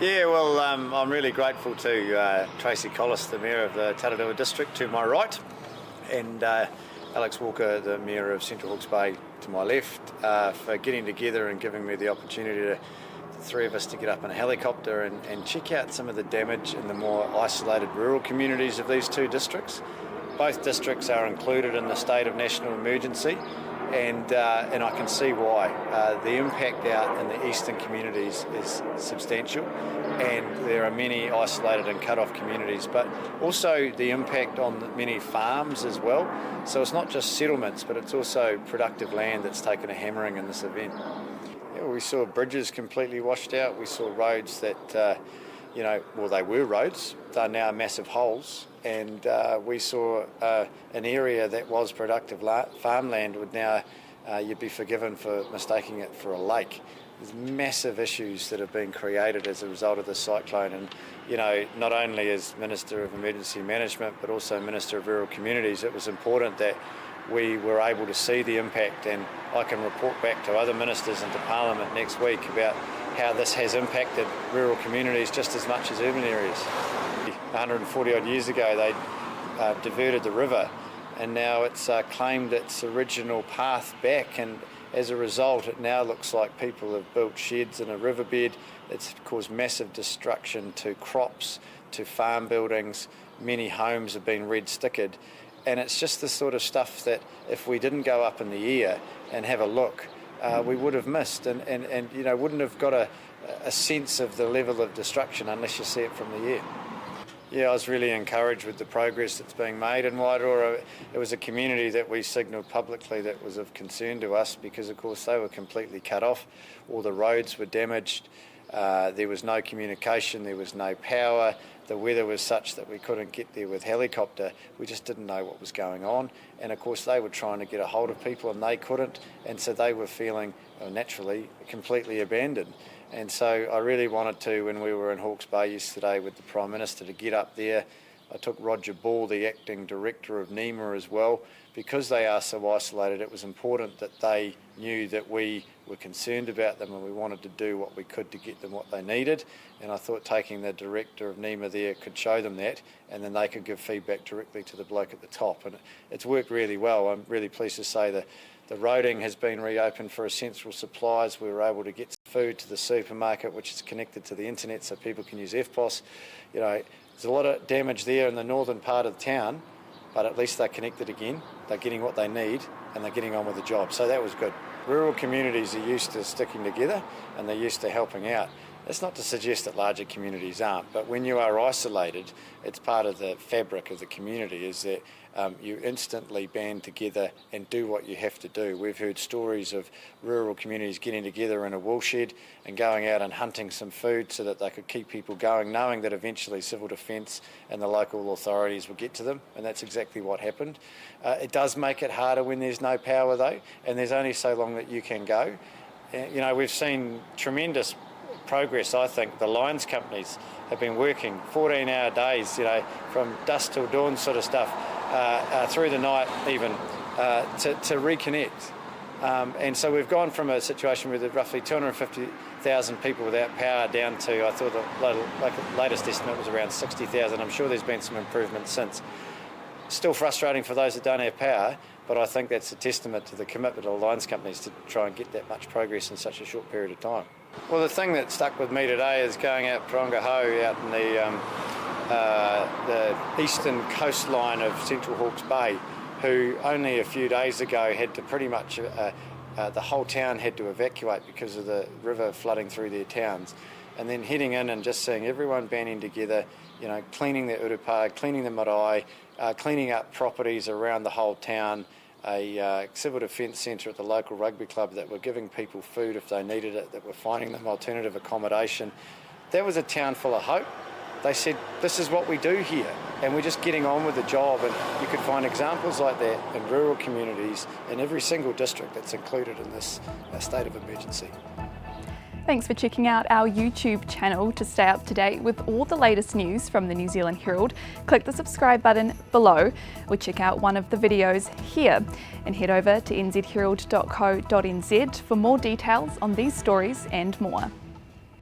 Yeah, well, I'm really grateful to Tracy Collis, the Mayor of the Tararua District, to my right, and Alex Walker, the Mayor of Central Hawke's Bay, to my left, for getting together and giving me the opportunity to, the three of us, to get up in a helicopter and check out some of the damage in the more isolated rural communities of these two districts. Both districts are included in the state of national emergency, and I can see why. The impact out in the eastern communities is substantial, and there are many isolated and cut-off communities, but also the impact on many farms as well. So it's not just settlements, but it's also productive land that's taken a hammering in this event. Yeah, we saw bridges completely washed out. We saw roads that, well, they were roads. They're now massive holes. And we saw an area that was productive farmland would now, you'd be forgiven for mistaking it for a lake. There's massive issues that have been created as a result of the cyclone, and not only as Minister of Emergency Management but also Minister of Rural Communities, it was important that we were able to see the impact, and I can report back to other ministers and to Parliament next week about how this has impacted rural communities just as much as urban areas. 140 odd years ago they diverted the river, and now it's claimed its original path back, and as a result it now looks like people have built sheds in a riverbed. It's caused massive destruction to crops, to farm buildings. Many homes have been red stickered, and it's just the sort of stuff that if we didn't go up in the air and have a look, we would have missed, and wouldn't have got a sense of the level of destruction unless you see it from the air. Yeah, I was really encouraged with the progress that's being made in Wairoa. It was a community that we signalled publicly that was of concern to us because, of course, they were completely cut off. All the roads were damaged. There was no communication. There was no power. The weather was such that we couldn't get there with helicopter. We just didn't know what was going on. And, of course, they were trying to get a hold of people and they couldn't. And so they were feeling, naturally, completely abandoned. And so I really wanted to, when we were in Hawke's Bay yesterday with the Prime Minister, to get up there. I took Roger Ball, the Acting Director of NEMA, as well. Because they are so isolated, it was important that they knew that we were concerned about them and we wanted to do what we could to get them what they needed. And I thought taking the Director of NEMA there could show them that, and then they could give feedback directly to the bloke at the top. And it's worked really well. I'm really pleased to say that the roading has been reopened for essential supplies. We were able to get food to the supermarket, which is connected to the internet so people can use FPOS. There's a lot of damage there in the northern part of the town, but at least they're connected again. They're getting what they need and they're getting on with the job. So that was good. Rural communities are used to sticking together and they're used to helping out. That's not to suggest that larger communities aren't, but when you are isolated, it's part of the fabric of the community is that you instantly band together and do what you have to do. We've heard stories of rural communities getting together in a woolshed and going out and hunting some food so that they could keep people going, knowing that eventually civil defence and the local authorities will get to them, and that's exactly what happened. It does make it harder when there's no power though, and there's only so long that you can go. We've seen tremendous progress. I think the lines companies have been working 14-hour days, from dusk till dawn sort of stuff, through the night even, to reconnect. And so we've gone from a situation with roughly 250,000 people without power down to, I thought the latest estimate was around 60,000. I'm sure there's been some improvement since. Still frustrating for those that don't have power, but I think that's a testament to the commitment of the lines companies to try and get that much progress in such a short period of time. Well, the thing that stuck with me today is going out Parongaho out in the eastern coastline of Central Hawke's Bay, who only a few days ago had to pretty much, the whole town had to evacuate because of the river flooding through their towns. And then heading in and just seeing everyone banding together, cleaning their urupa, cleaning the marae, cleaning up properties around the whole town, a civil defence centre at the local rugby club that were giving people food if they needed it, that were finding them alternative accommodation. That was a town full of hope. They said, this is what we do here, and we're just getting on with the job. And you could find examples like that in rural communities in every single district that's included in this state of emergency. Thanks for checking out our YouTube channel to stay up to date with all the latest news from the New Zealand Herald. Click the subscribe button below or check out one of the videos here, and head over to nzherald.co.nz for more details on these stories and more.